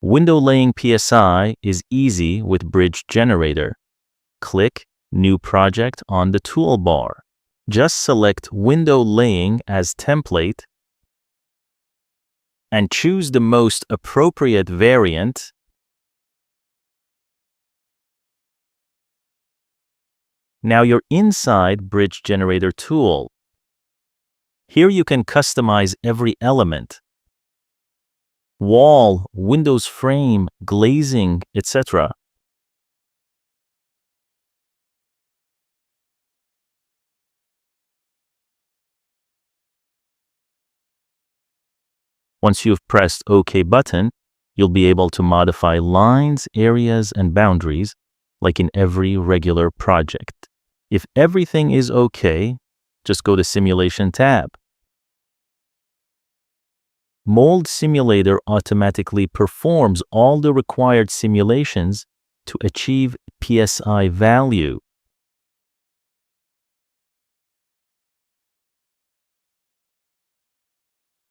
Window laying PSI is easy with Bridge Generator. Click New Project on the toolbar. Just select Window Laying as template and choose the most appropriate variant. Now you're inside Bridge Generator tool. Here you can customize every element: wall, windows frame, glazing, etc. Once you've pressed OK button, you'll be able to modify lines, areas, and boundaries like in every regular project. If everything is okay, just go to Simulation tab. Mold Simulator automatically performs all the required simulations to achieve PSI value.